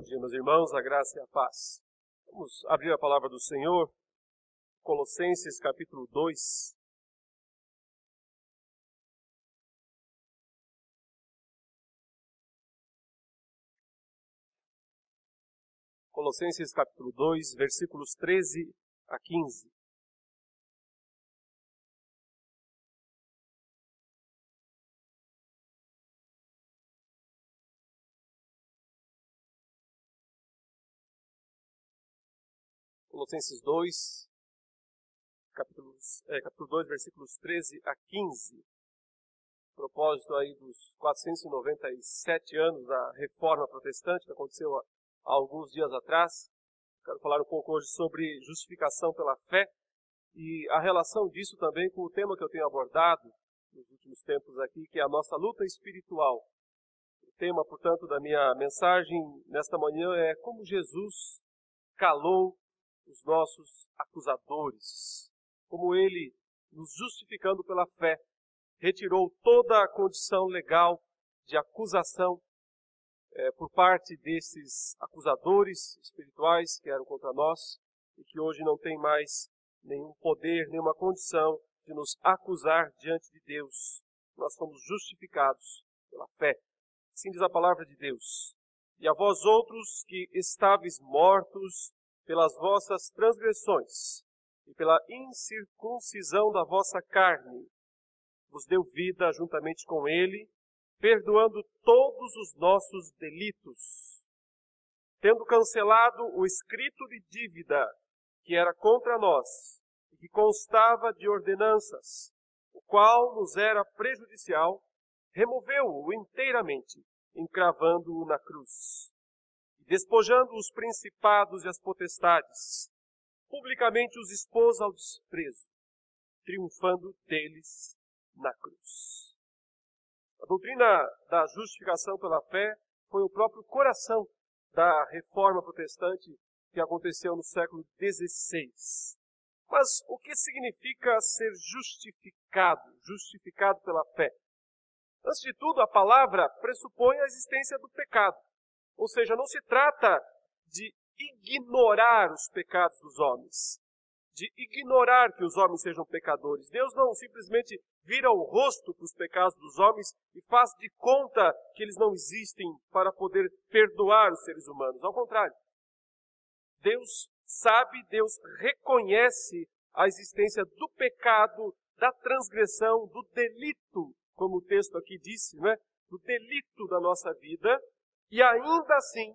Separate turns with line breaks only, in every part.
dia, meus irmãos, a graça e a paz. Vamos abrir a palavra do Senhor, Colossenses capítulo 2. Colossenses capítulo 2, versículos 13 a 15. Colossenses 2, capítulo 2, versículos 13 a 15. A propósito aí dos 497 anos da Reforma Protestante, que aconteceu há alguns dias atrás. Quero falar um pouco hoje sobre justificação pela fé e a relação disso também com o tema que eu tenho abordado nos últimos tempos aqui, que é a nossa luta espiritual. O tema, portanto, da minha mensagem nesta manhã é como Jesus calou os nossos acusadores, como ele, nos justificando pela fé, retirou toda a condição legal de acusação por parte desses acusadores espirituais que eram contra nós e que hoje não tem mais nenhum poder, nenhuma condição de nos acusar diante de Deus. Nós fomos justificados pela fé. Assim diz a palavra de Deus. E a vós outros que estáveis mortos pelas vossas transgressões e pela incircuncisão da vossa carne, vos deu vida juntamente com ele, perdoando todos os nossos delitos, tendo cancelado o escrito de dívida que era contra nós e que constava de ordenanças, o qual nos era prejudicial, removeu-o inteiramente, encravando-o na cruz. Despojando os principados e as potestades, publicamente os expôs ao desprezo, triunfando deles na cruz. A doutrina da justificação pela fé foi o próprio coração da Reforma Protestante que aconteceu no século XVI. Mas o que significa ser justificado pela fé? Antes de tudo, a palavra pressupõe a existência do pecado. Ou seja, não se trata de ignorar os pecados dos homens, de ignorar que os homens sejam pecadores. Deus não simplesmente vira o rosto para os pecados dos homens e faz de conta que eles não existem para poder perdoar os seres humanos. Ao contrário, Deus sabe, Deus reconhece a existência do pecado, da transgressão, do delito, como o texto aqui disse, não é? Do delito da nossa vida. E ainda assim,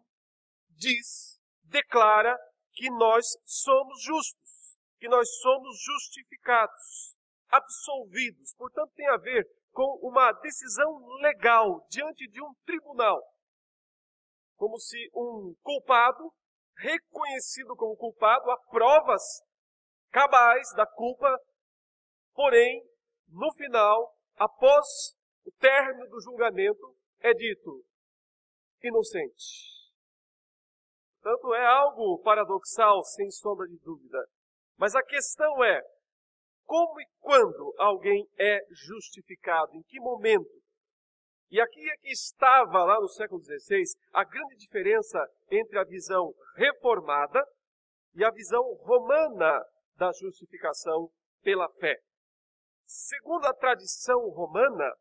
declara que nós somos justos, que nós somos justificados, absolvidos. Portanto, tem a ver com uma decisão legal diante de um tribunal. Como se um culpado, reconhecido como culpado, há provas cabais da culpa, porém, no final, após o término do julgamento, é dito inocente. Portanto, é algo paradoxal, sem sombra de dúvida. Mas a questão é, como e quando alguém é justificado? Em que momento? E aqui é que estava, lá no século XVI, a grande diferença entre a visão reformada e a visão romana da justificação pela fé. Segundo a tradição romana,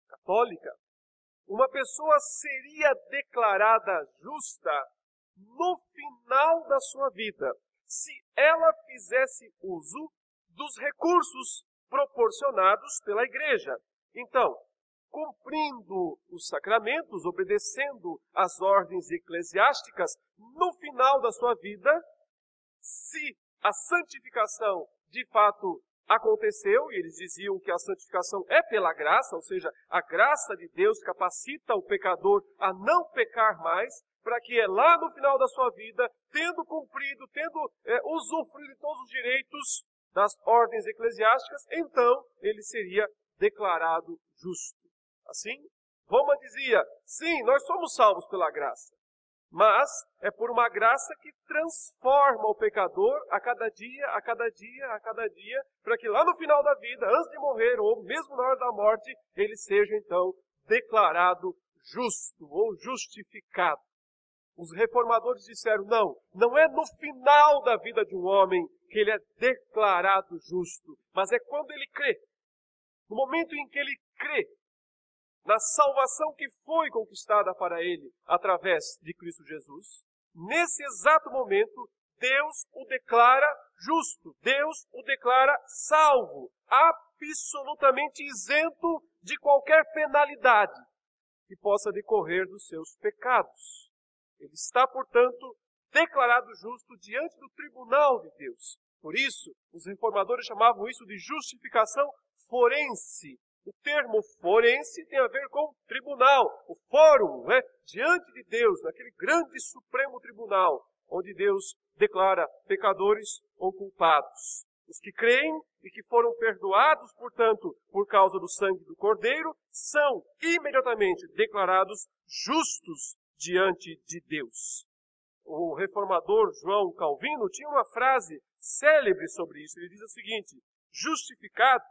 católica, uma pessoa seria declarada justa no final da sua vida, se ela fizesse uso dos recursos proporcionados pela igreja. Então, cumprindo os sacramentos, obedecendo às ordens eclesiásticas, no final da sua vida, se a santificação de fato aconteceu, e eles diziam que a santificação é pela graça, ou seja, a graça de Deus capacita o pecador a não pecar mais, para que lá no final da sua vida, tendo cumprido, tendo usufruído de todos os direitos das ordens eclesiásticas, então ele seria declarado justo. Assim, Roma dizia, sim, nós somos salvos pela graça, mas é por uma graça que transforma o pecador a cada dia, a cada dia, a cada dia, para que lá no final da vida, antes de morrer, ou mesmo na hora da morte, ele seja então declarado justo ou justificado. Os reformadores disseram, não é no final da vida de um homem que ele é declarado justo, mas é quando ele crê. No momento em que ele crê na salvação que foi conquistada para ele através de Cristo Jesus, nesse exato momento, Deus o declara justo, Deus o declara salvo, absolutamente isento de qualquer penalidade que possa decorrer dos seus pecados. Ele está, portanto, declarado justo diante do tribunal de Deus. Por isso, os reformadores chamavam isso de justificação forense. O termo forense tem a ver com tribunal, o fórum, diante de Deus, naquele grande supremo tribunal, onde Deus declara pecadores ou culpados. Os que creem e que foram perdoados, portanto, por causa do sangue do Cordeiro, são imediatamente declarados justos diante de Deus. O reformador João Calvino tinha uma frase célebre sobre isso. Ele diz o seguinte: justificado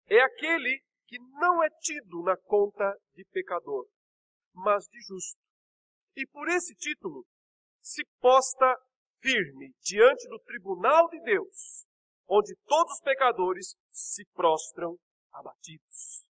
é aquele que não é tido na conta de pecador, mas de justo. E por esse título se posta firme diante do tribunal de Deus, onde todos os pecadores se prostram abatidos.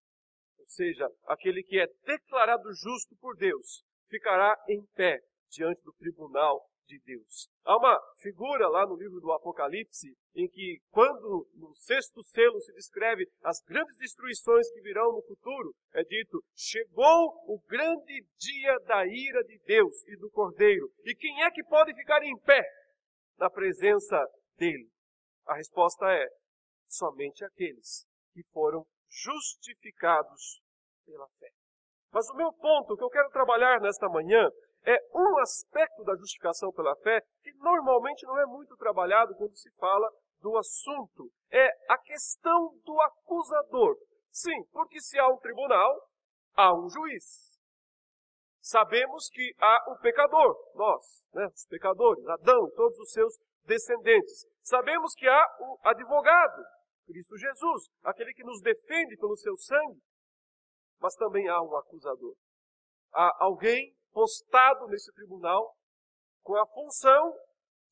Ou seja, aquele que é declarado justo por Deus ficará em pé diante do tribunal de Deus. Há uma figura lá no livro do Apocalipse em que, quando no sexto selo se descreve as grandes destruições que virão no futuro, é dito, chegou o grande dia da ira de Deus e do Cordeiro. E quem é que pode ficar em pé na presença dele? A resposta é, somente aqueles que foram justificados pela fé. Mas o meu ponto, que eu quero trabalhar nesta manhã, é um aspecto da justificação pela fé que normalmente não é muito trabalhado quando se fala do assunto. É a questão do acusador. Sim, porque se há um tribunal, há um juiz. Sabemos que há um pecador, nós, os pecadores, Adão e todos os seus descendentes. Sabemos que há um advogado, Cristo Jesus, aquele que nos defende pelo seu sangue. Mas também há um acusador. Há alguém postado nesse tribunal com a função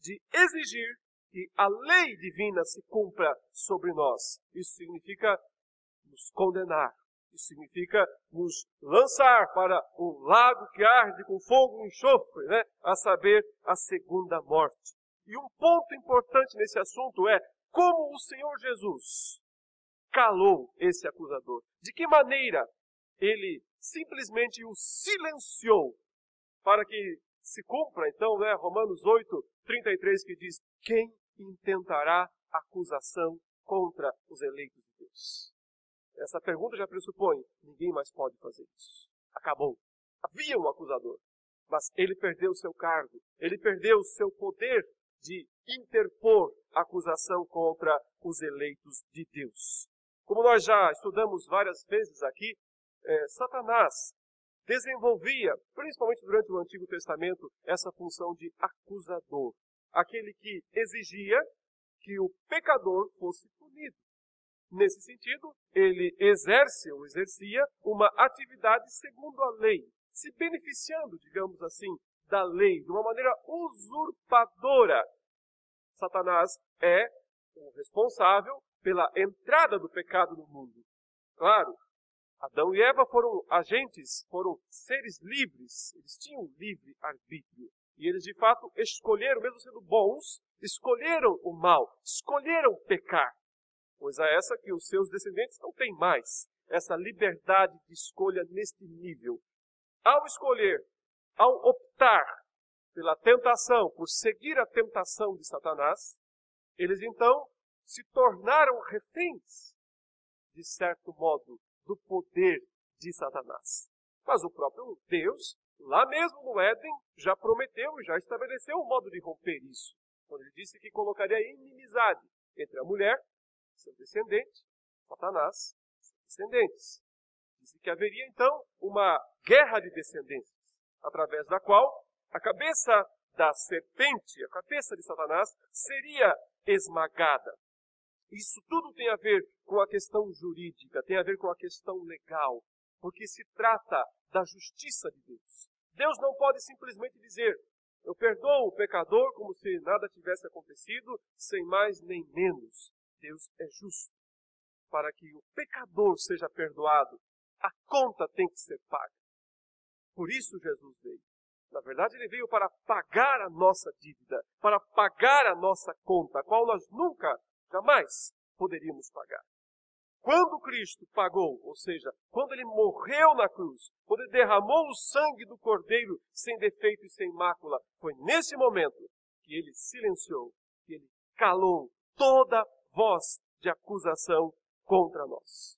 de exigir que a lei divina se cumpra sobre nós. Isso significa nos condenar. Isso significa nos lançar para um lago que arde com fogo e enxofre, a saber, a segunda morte. E um ponto importante nesse assunto é como o Senhor Jesus calou esse acusador. De que maneira ele simplesmente o silenciou para que se cumpra, então, Romanos 8:33, que diz, quem intentará acusação contra os eleitos de Deus? Essa pergunta já pressupõe, ninguém mais pode fazer isso. Acabou. Havia um acusador, mas ele perdeu o seu cargo, ele perdeu o seu poder de interpor acusação contra os eleitos de Deus. Como nós já estudamos várias vezes aqui, Satanás desenvolvia, principalmente durante o Antigo Testamento, essa função de acusador. Aquele que exigia que o pecador fosse punido. Nesse sentido, ele exercia uma atividade segundo a lei, se beneficiando, digamos assim, da lei, de uma maneira usurpadora. Satanás é o responsável pela entrada do pecado no mundo. Claro, Adão e Eva foram agentes, foram seres livres, eles tinham livre arbítrio. E eles de fato escolheram, mesmo sendo bons, escolheram o mal, escolheram pecar. Coisa essa que os seus descendentes não têm mais, essa liberdade de escolha neste nível. Ao escolher, ao optar pela tentação, por seguir a tentação de Satanás, eles então se tornaram reféns, de certo modo, do poder de Satanás. Mas o próprio Deus, lá mesmo no Éden, já prometeu e já estabeleceu um modo de romper isso. Quando ele disse que colocaria inimizade entre a mulher, seu descendente, Satanás, seus descendentes. Disse que haveria então uma guerra de descendências, através da qual a cabeça da serpente, a cabeça de Satanás, seria esmagada. Isso tudo tem a ver com a questão jurídica, tem a ver com a questão legal, porque se trata da justiça de Deus. Deus não pode simplesmente dizer, eu perdoo o pecador como se nada tivesse acontecido, sem mais nem menos. Deus é justo. Para que o pecador seja perdoado, a conta tem que ser paga. Por isso Jesus veio. Na verdade, ele veio para pagar a nossa dívida, para pagar a nossa conta, a qual nós nunca, jamais poderíamos pagar. Quando Cristo pagou, ou seja, quando ele morreu na cruz, quando ele derramou o sangue do Cordeiro sem defeito e sem mácula, foi nesse momento que ele silenciou, que ele calou toda voz de acusação contra nós.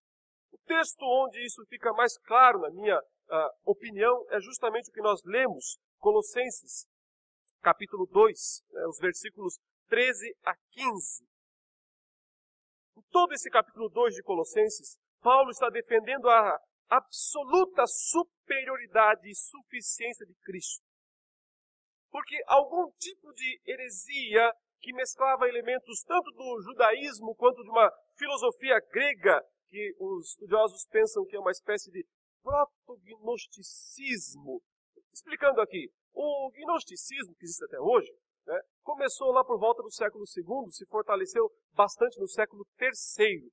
O texto onde isso fica mais claro, na minha opinião, é justamente o que nós lemos, Colossenses, capítulo 2, os versículos 13 a 15. Em todo esse capítulo 2 de Colossenses, Paulo está defendendo a absoluta superioridade e suficiência de Cristo. Porque algum tipo de heresia que mesclava elementos tanto do judaísmo quanto de uma filosofia grega, que os estudiosos pensam que é uma espécie de protognosticismo. Explicando aqui, o gnosticismo que existe até hoje, começou lá por volta do século II, se fortaleceu bastante no século III.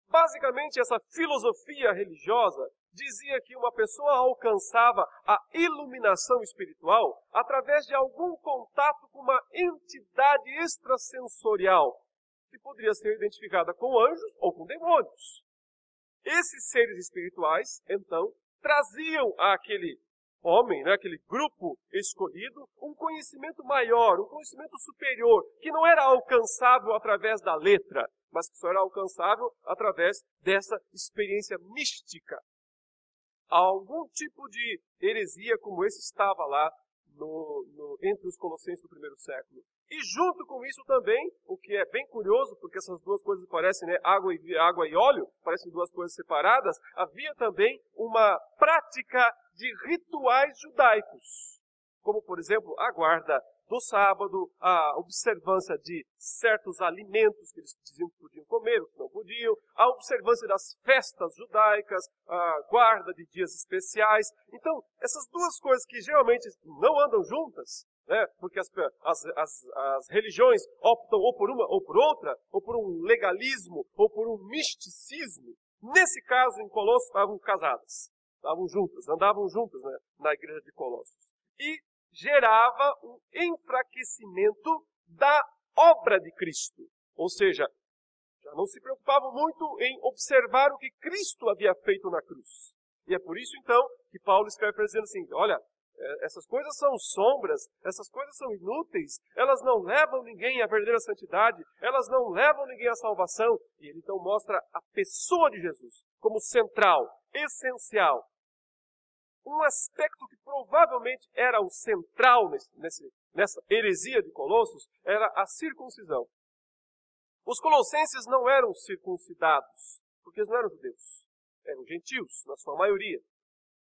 Basicamente, essa filosofia religiosa dizia que uma pessoa alcançava a iluminação espiritual através de algum contato com uma entidade extrasensorial, que poderia ser identificada com anjos ou com demônios. Esses seres espirituais, então, traziam àquele homem, aquele grupo escolhido, um conhecimento maior, um conhecimento superior, que não era alcançável através da letra, mas que só era alcançável através dessa experiência mística. Algum tipo de heresia como esse estava lá entre os colossenses do primeiro século. E junto com isso também, o que é bem curioso, porque essas duas coisas parecem, água e óleo, parecem duas coisas separadas, havia também uma prática de rituais judaicos, como, por exemplo, a guarda do sábado, a observância de certos alimentos que eles diziam que podiam comer, ou que não podiam, a observância das festas judaicas, a guarda de dias especiais. Então, essas duas coisas que geralmente não andam juntas, porque as religiões optam ou por uma ou por outra, ou por um legalismo, ou por um misticismo. Nesse caso, em Colossos, estavam casadas, estavam juntas, andavam juntas, na igreja de Colossos. E gerava um enfraquecimento da obra de Cristo. Ou seja, já não se preocupavam muito em observar o que Cristo havia feito na cruz. E é por isso, então, que Paulo escreve dizendo assim, olha, essas coisas são sombras, essas coisas são inúteis, elas não levam ninguém à verdadeira santidade, elas não levam ninguém à salvação. E ele então mostra a pessoa de Jesus como central, essencial. Um aspecto que provavelmente era o central nessa heresia de Colossos era a circuncisão. Os colossenses não eram circuncidados, porque eles não eram judeus, eram gentios, na sua maioria.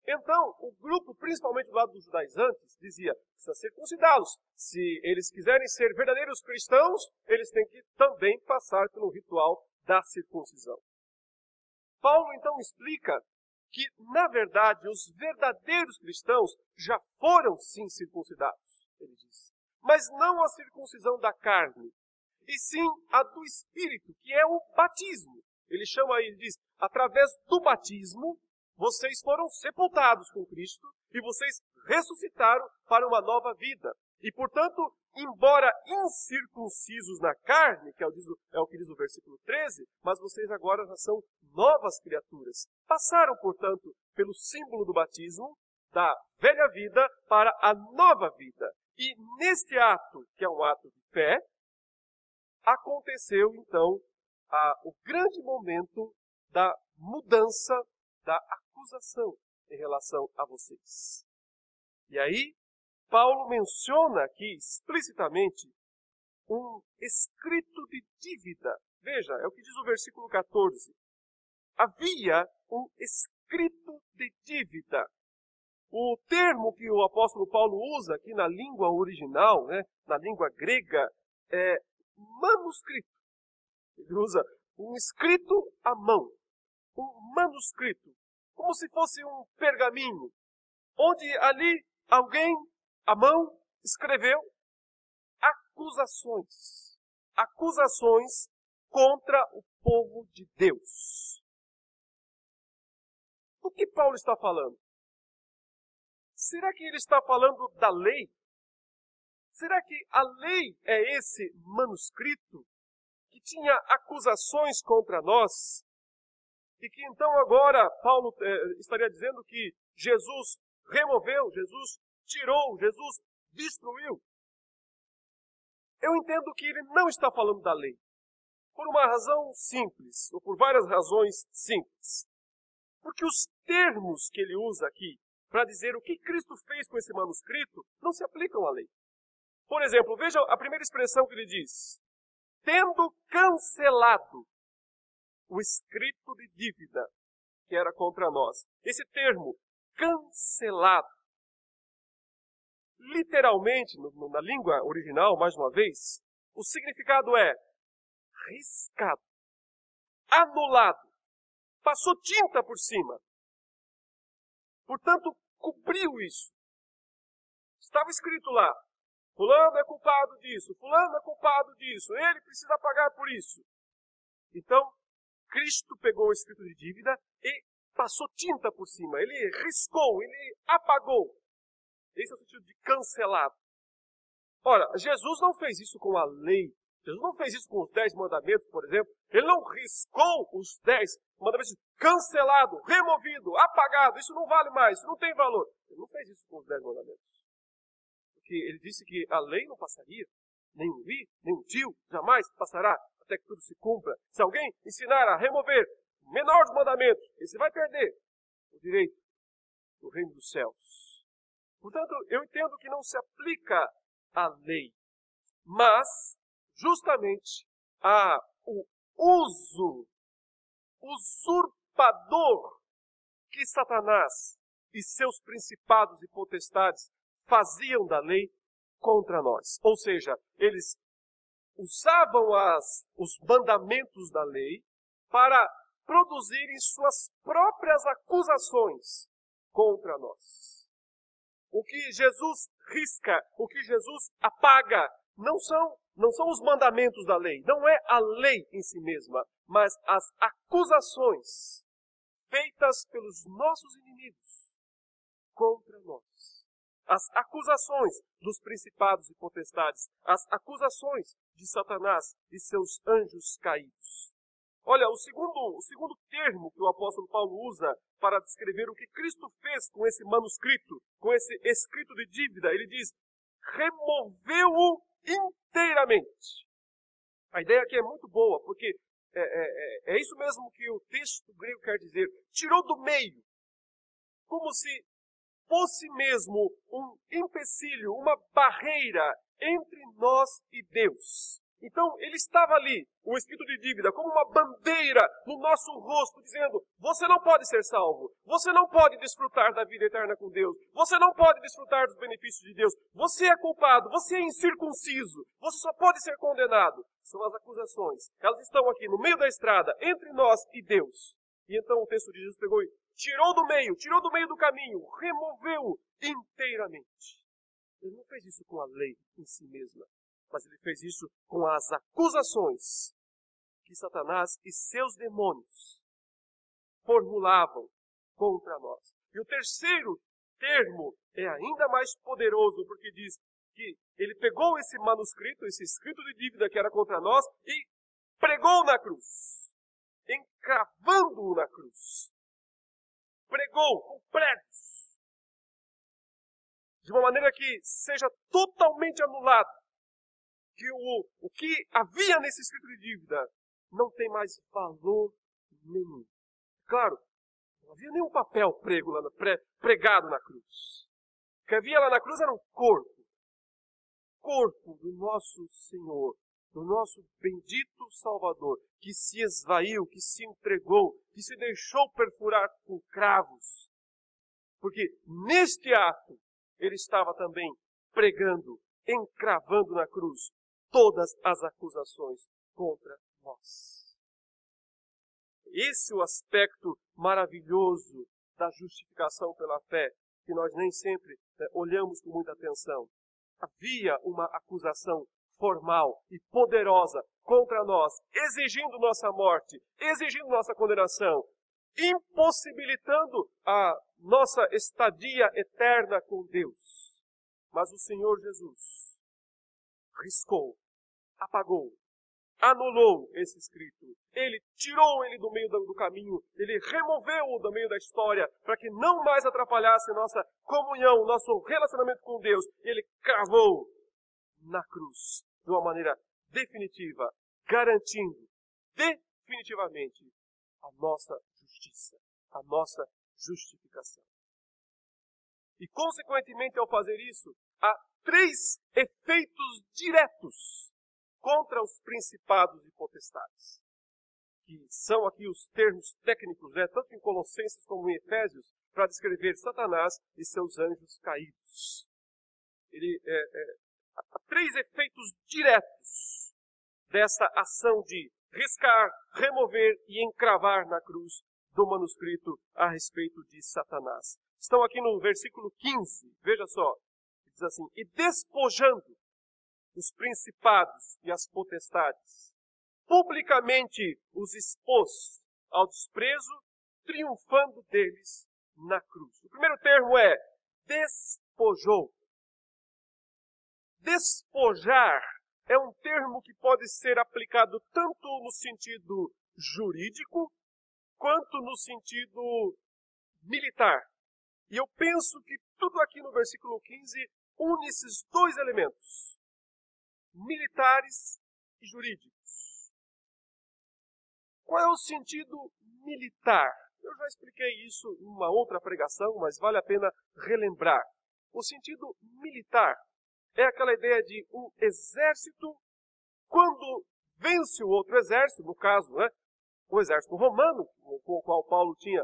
Então, o grupo, principalmente do lado dos judaizantes, dizia, precisa circuncidá-los. Se eles quiserem ser verdadeiros cristãos, eles têm que também passar pelo ritual da circuncisão. Paulo, então, explica que, na verdade, os verdadeiros cristãos já foram, sim, circuncidados, ele diz. Mas não a circuncisão da carne, e sim a do Espírito, que é o batismo. Ele diz, através do batismo, vocês foram sepultados com Cristo e vocês ressuscitaram para uma nova vida. E, portanto, embora incircuncisos na carne, que é o que diz o versículo 13, mas vocês agora já são novas criaturas. Passaram, portanto, pelo símbolo do batismo, da velha vida para a nova vida. E neste ato, que é um ato de fé, aconteceu, então, o grande momento da mudança, da acusação em relação a vocês. E aí, Paulo menciona aqui explicitamente um escrito de dívida. Veja, é o que diz o versículo 14. Havia um escrito de dívida. O termo que o apóstolo Paulo usa aqui na língua original, na língua grega, é manuscrito. Ele usa um escrito à mão. Um manuscrito. Como se fosse um pergaminho. Onde ali alguém, à mão, escreveu acusações. Acusações contra o povo de Deus. O que Paulo está falando? Será que ele está falando da lei? Será que a lei é esse manuscrito que tinha acusações contra nós? E que então agora Paulo estaria dizendo que Jesus removeu, Jesus tirou, Jesus destruiu? Eu entendo que ele não está falando da lei. Por uma razão simples, ou por várias razões simples. Porque os termos que ele usa aqui para dizer o que Cristo fez com esse manuscrito não se aplicam à lei. Por exemplo, veja a primeira expressão que ele diz. Tendo cancelado o escrito de dívida que era contra nós. Esse termo, cancelado, literalmente, na língua original, mais uma vez, o significado é riscado, anulado, passou tinta por cima. Portanto, cobriu isso. Estava escrito lá, fulano é culpado disso, fulano é culpado disso, ele precisa pagar por isso. Então, Cristo pegou o escrito de dívida e passou tinta por cima. Ele riscou, ele apagou. Esse é o sentido de cancelado. Ora, Jesus não fez isso com a lei. Jesus não fez isso com os 10 mandamentos, por exemplo. Ele não riscou os 10 mandamentos, cancelado, removido, apagado. Isso não vale mais, isso não tem valor. Ele não fez isso com os 10 mandamentos. Porque ele disse que a lei não passaria. Nem um i, nem um tio, jamais passará até que tudo se cumpra. Se alguém ensinar a remover o menor dos mandamentos, esse vai perder o direito do reino dos céus. Portanto, eu entendo que não se aplica a lei, mas justamente o uso usurpador que Satanás e seus principados e potestades faziam da lei contra nós. Ou seja, eles usavam os mandamentos da lei para produzirem suas próprias acusações contra nós. O que Jesus risca, o que Jesus apaga, não são os mandamentos da lei, não é a lei em si mesma, mas as acusações feitas pelos nossos inimigos contra nós. As acusações dos principados e potestades, as acusações de Satanás e seus anjos caídos. Olha, o segundo termo que o apóstolo Paulo usa para descrever o que Cristo fez com esse manuscrito, com esse escrito de dívida, ele diz, removeu-o inteiramente. A ideia aqui é muito boa, porque é isso mesmo que o texto grego quer dizer. Tirou do meio, como se fosse mesmo um empecilho, uma barreira entre nós e Deus. Então, ele estava ali, o escrito de dívida, como uma bandeira no nosso rosto, dizendo, você não pode ser salvo, você não pode desfrutar da vida eterna com Deus, você não pode desfrutar dos benefícios de Deus, você é culpado, você é incircunciso, você só pode ser condenado. São as acusações. Elas estão aqui no meio da estrada, entre nós e Deus. E então o texto de Jesus pegou e tirou do meio do caminho, removeu inteiramente. Ele não fez isso com a lei em si mesma, mas ele fez isso com as acusações que Satanás e seus demônios formulavam contra nós. E o terceiro termo é ainda mais poderoso, porque diz que ele pegou esse manuscrito, esse escrito de dívida que era contra nós, e pregou na cruz, encravando-o na cruz. Pregou com pregos, de uma maneira que seja totalmente anulado, que o que havia nesse escrito de dívida não tem mais valor nenhum. Claro, não havia nenhum papel pregado na cruz. O que havia lá na cruz era um corpo do nosso Senhor, do nosso bendito Salvador, que se esvaiu, que se entregou, que se deixou perfurar com cravos. Porque neste ato ele estava também pregando, encravando na cruz todas as acusações contra nós. Esse é o aspecto maravilhoso da justificação pela fé que nós nem sempre olhamos com muita atenção. Havia uma acusação formal e poderosa contra nós, exigindo nossa morte, exigindo nossa condenação, impossibilitando a nossa estadia eterna com Deus. Mas o Senhor Jesus riscou, apagou, anulou esse escrito. Ele tirou ele do meio do caminho, ele removeu-o do meio da história, para que não mais atrapalhasse nossa comunhão, nosso relacionamento com Deus. Ele cravou na cruz, de uma maneira definitiva, garantindo definitivamente a nossa justiça, a nossa justificação. E, consequentemente, ao fazer isso, há 3 efeitos diretos contra os principados e potestades, que são aqui os termos técnicos, tanto em Colossenses como em Efésios, para descrever Satanás e seus anjos caídos. Há 3 efeitos diretos dessa ação de riscar, remover e encravar na cruz do manuscrito a respeito de Satanás. Estão aqui no versículo 15, veja só, diz assim: e despojando os principados e as potestades, publicamente os expôs ao desprezo, triunfando deles na cruz. O primeiro termo é despojou. Despojar é um termo que pode ser aplicado tanto no sentido jurídico, quanto no sentido militar. E eu penso que tudo aqui no versículo 15 une esses 2 elementos, militares e jurídicos. Qual é o sentido militar? Eu já expliquei isso em uma outra pregação, mas vale a pena relembrar. O sentido militar é aquela ideia de um exército, quando vence o outro exército, no caso, o exército romano, com o qual Paulo tinha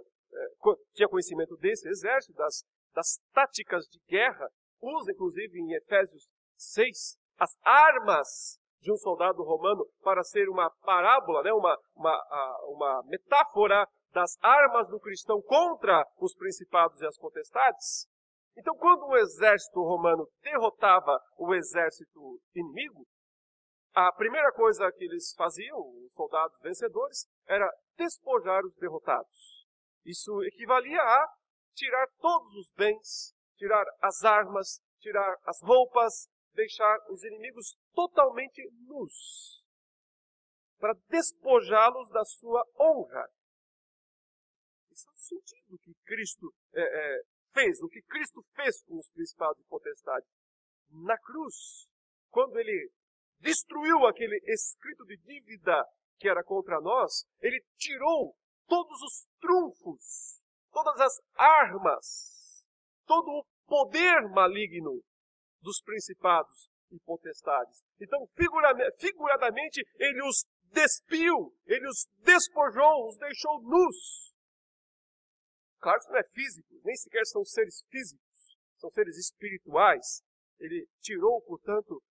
conhecimento desse exército, das táticas de guerra, usa inclusive em Efésios 6 as armas de um soldado romano para ser uma parábola, uma metáfora das armas do cristão contra os principados e as potestades. Então, quando o exército romano derrotava o exército inimigo, a primeira coisa que eles faziam, os soldados vencedores, era despojar os derrotados. Isso equivalia a tirar todos os bens, tirar as armas, tirar as roupas, deixar os inimigos totalmente nus, para despojá-los da sua honra. Esse é o sentido que Cristo fez, o que Cristo fez com os principados e potestades. Na cruz, quando ele destruiu aquele escrito de dívida que era contra nós, ele tirou todos os trunfos, todas as armas, todo o poder maligno dos principados e potestades. Então, figuradamente, ele os despiu, ele os despojou, os deixou nus. Claro que isso não é físico, nem sequer são seres físicos, são seres espirituais. Ele tirou, portanto,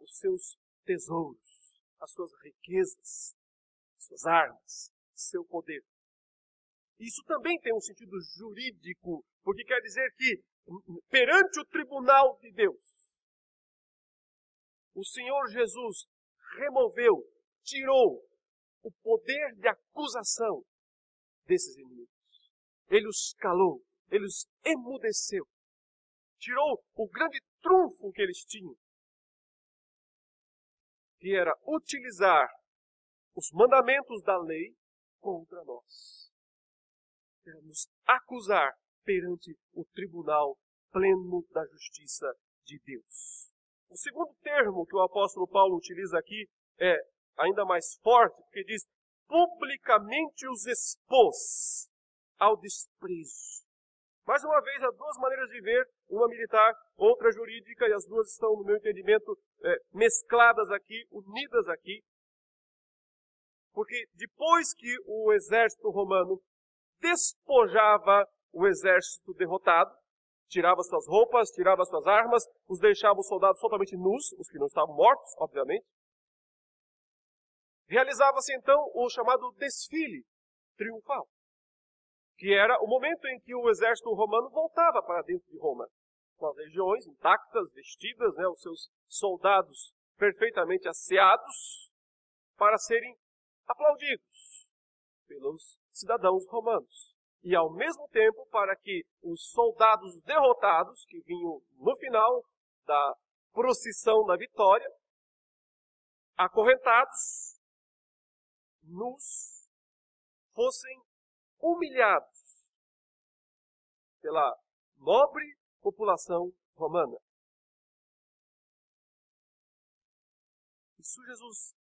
os seus tesouros, as suas riquezas, as suas armas, seu poder. Isso também tem um sentido jurídico, porque quer dizer que, perante o tribunal de Deus, o Senhor Jesus removeu, tirou o poder de acusação desses inimigos. Ele os calou, ele os emudeceu. Tirou o grande trunfo que eles tinham, que era utilizar os mandamentos da lei contra nós. Era nos acusar perante o tribunal pleno da justiça de Deus. O segundo termo que o apóstolo Paulo utiliza aqui é ainda mais forte, porque diz: publicamente os expôs ao desprezo. Mais uma vez, há 2 maneiras de ver, uma militar, outra jurídica, e as 2 estão, no meu entendimento, mescladas aqui, unidas aqui. Porque depois que o exército romano despojava o exército derrotado, tirava suas roupas, tirava suas armas, os deixava os soldados totalmente nus, os que não estavam mortos, obviamente. Realizava-se então o chamado desfile triunfal, que era o momento em que o exército romano voltava para dentro de Roma, com as legiões intactas, vestidas, os seus soldados perfeitamente asseados, para serem aplaudidos pelos cidadãos romanos. E ao mesmo tempo para que os soldados derrotados, que vinham no final da procissão da vitória, acorrentados, nus, fossem humilhados pela nobre população romana. Isso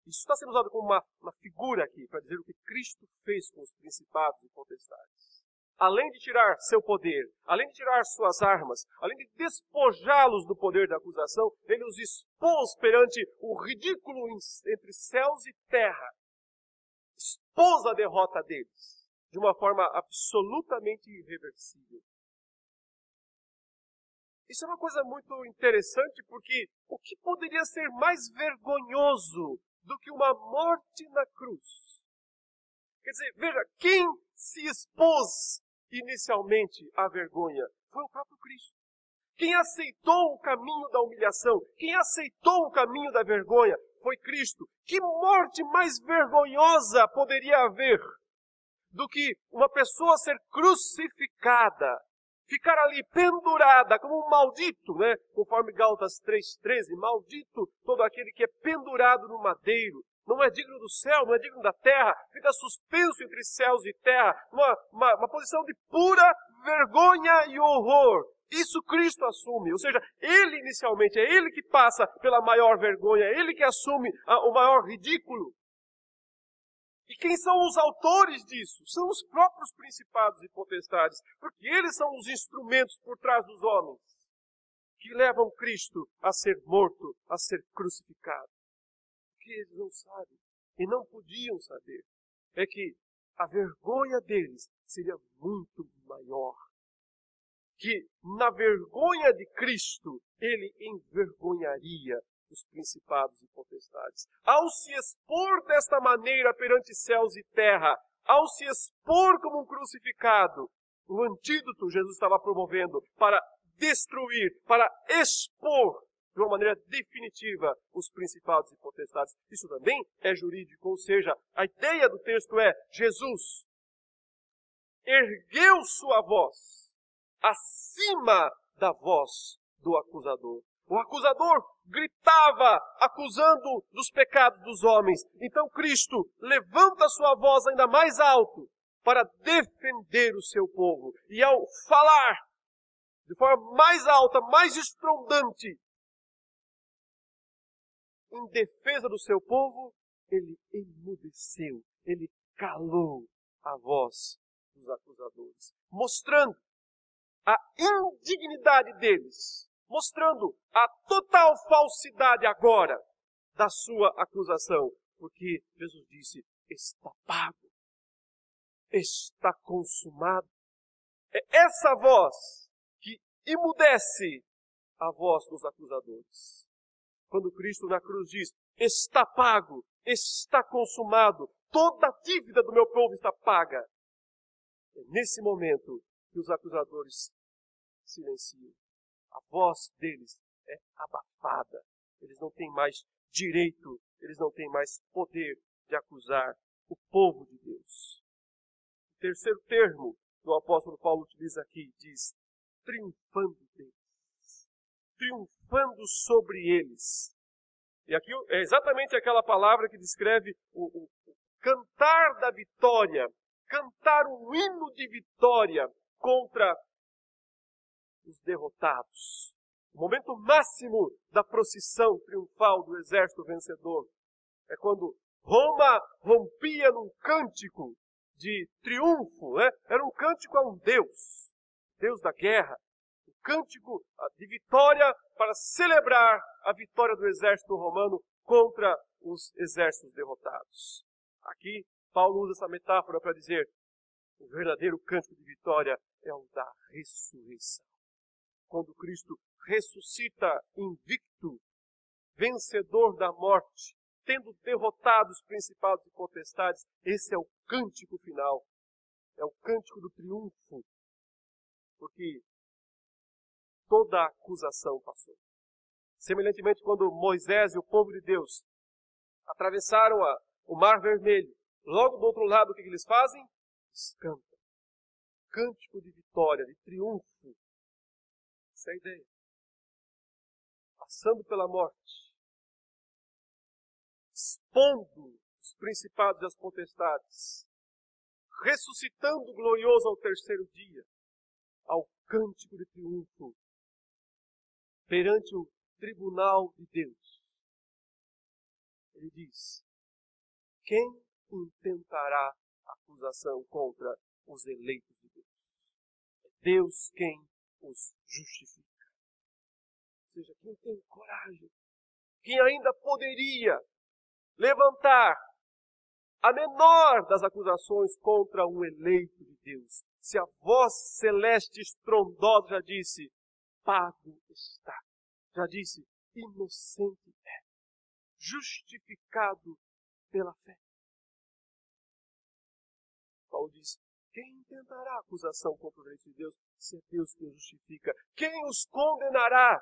está sendo usado como uma figura aqui, para dizer o que Cristo fez com os principados e potestades. Além de tirar seu poder, além de tirar suas armas, além de despojá-los do poder da acusação, ele os expôs perante o ridículo entre céus e terra. Expôs a derrota deles de uma forma absolutamente irreversível. Isso é uma coisa muito interessante, porque o que poderia ser mais vergonhoso do que uma morte na cruz? Quer dizer, veja, quem se expôs inicialmente à vergonha foi o próprio Cristo. Quem aceitou o caminho da humilhação, quem aceitou o caminho da vergonha, foi Cristo. Que morte mais vergonhosa poderia haver do que uma pessoa ser crucificada, ficar ali pendurada como um maldito, conforme Gálatas 3,13, maldito todo aquele que é pendurado no madeiro, não é digno do céu, não é digno da terra, fica suspenso entre céus e terra, uma posição de pura vergonha e horror. Isso Cristo assume, ou seja, Ele inicialmente, é Ele que passa pela maior vergonha, é Ele que assume o maior ridículo. E quem são os autores disso? São os próprios principados e potestades, porque eles são os instrumentos por trás dos homens, que levam Cristo a ser morto, a ser crucificado. O que eles não sabem, e não podiam saber, é que a vergonha deles seria muito maior. Que na vergonha de Cristo, Ele envergonharia os principados e potestades. Ao se expor desta maneira perante céus e terra, ao se expor como um crucificado, o antídoto Jesus estava promovendo para destruir, para expor de uma maneira definitiva os principados e potestades. Isso também é jurídico, ou seja, a ideia do texto é: Jesus ergueu sua voz acima da voz do acusador. O acusador gritava, acusando dos pecados dos homens. Então Cristo levanta sua voz ainda mais alto para defender o seu povo. E ao falar de forma mais alta, mais estrondante, em defesa do seu povo, ele emudeceu, ele calou a voz dos acusadores, mostrando a indignidade deles, mostrando a total falsidade agora da sua acusação. Porque Jesus disse: está pago, está consumado. É essa voz que emudece a voz dos acusadores. Quando Cristo na cruz diz: está pago, está consumado, toda a dívida do meu povo está paga. É nesse momento que os acusadores silenciam. A voz deles é abafada. Eles não têm mais direito, eles não têm mais poder de acusar o povo de Deus. O terceiro termo que o apóstolo Paulo utiliza aqui diz: triunfando deles. Triunfando sobre eles. E aqui é exatamente aquela palavra que descreve o cantar da vitória, cantar um hino de vitória contra os derrotados. O momento máximo da procissão triunfal do exército vencedor é quando Roma rompia num cântico de triunfo, Era um cântico a um Deus, Deus da guerra, um cântico de vitória para celebrar a vitória do exército romano contra os exércitos derrotados. Aqui, Paulo usa essa metáfora para dizer: o verdadeiro cântico de vitória é o da ressurreição. Quando Cristo ressuscita invicto, vencedor da morte, tendo derrotado os principados e potestades, esse é o cântico final. É o cântico do triunfo, porque toda a acusação passou. Semelhantemente, quando Moisés e o povo de Deus atravessaram o Mar Vermelho, logo do outro lado, o que eles fazem? Eles cantam. Cântico de vitória, de triunfo. Essa é a ideia. Passando pela morte, expondo os principados e as potestades, ressuscitando glorioso ao terceiro dia, ao cântico de triunfo, perante o tribunal de Deus. Ele diz: quem intentará acusação contra os eleitos de Deus? É Deus quem os justifica. Ou seja, quem tem coragem, quem ainda poderia levantar a menor das acusações contra um eleito de Deus, se a voz celeste estrondosa já disse: pago está. Já disse: inocente é, justificado pela fé. Paulo diz: quem intentará acusação contra o eleito de Deus, se é Deus que o justifica? Quem os condenará?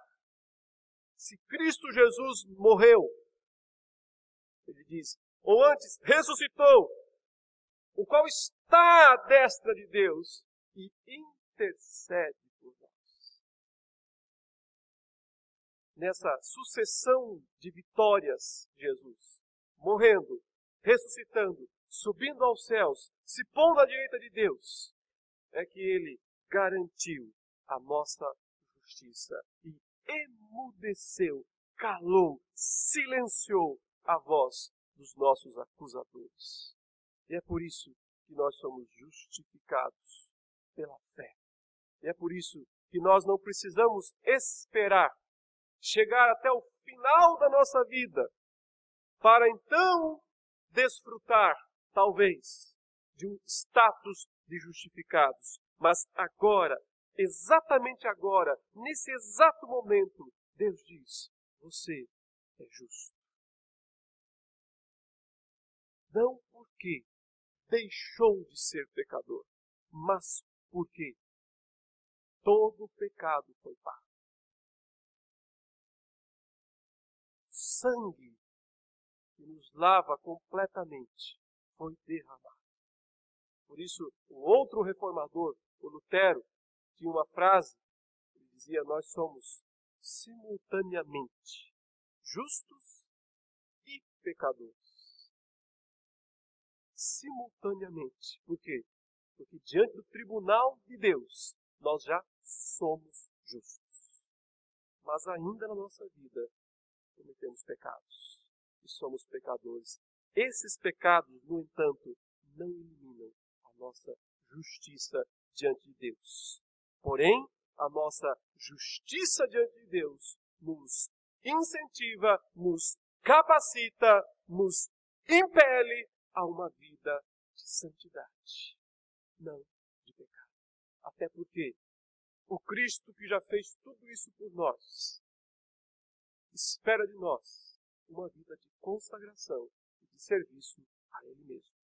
Se Cristo Jesus morreu, ele diz, ou antes ressuscitou, o qual está à destra de Deus e intercede por nós. Nessa sucessão de vitórias, Jesus, morrendo, ressuscitando, subindo aos céus, se pondo à direita de Deus, é que Ele garantiu a nossa justiça e emudeceu, calou, silenciou a voz dos nossos acusadores. E é por isso que nós somos justificados pela fé. E é por isso que nós não precisamos esperar chegar até o final da nossa vida para então desfrutar, talvez, de um status de justificados. Mas agora, exatamente agora, nesse exato momento, Deus diz: você é justo. Não porque deixou de ser pecador, mas porque todo pecado foi pago. Sangue que nos lava completamente foi derramado. Por isso, o outro reformador, o Lutero, tinha uma frase, ele dizia: nós somos simultaneamente justos e pecadores. Simultaneamente. Por quê? Porque diante do tribunal de Deus, nós já somos justos. Mas ainda na nossa vida, cometemos pecados. E somos pecadores. Esses pecados, no entanto, não eliminam a nossa justiça diante de Deus. Porém, a nossa justiça diante de Deus nos incentiva, nos capacita, nos impele a uma vida de santidade, não de pecado. Até porque o Cristo que já fez tudo isso por nós, espera de nós uma vida de consagração e de serviço a Ele mesmo.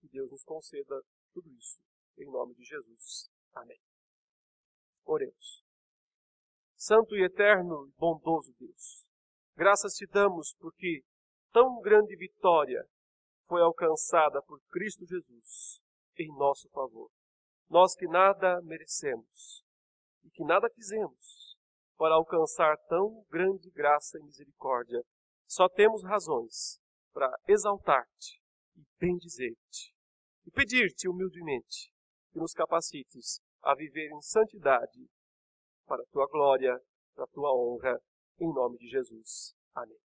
Que Deus nos conceda tudo isso, em nome de Jesus. Amém. Oremos. Santo e eterno e bondoso Deus, graças te damos porque tão grande vitória foi alcançada por Cristo Jesus em nosso favor. Nós que nada merecemos e que nada fizemos para alcançar tão grande graça e misericórdia, só temos razões para exaltar-te e bendizer-te e pedir-te humildemente que nos capacites a viver em santidade para a tua glória, para a tua honra, em nome de Jesus. Amém.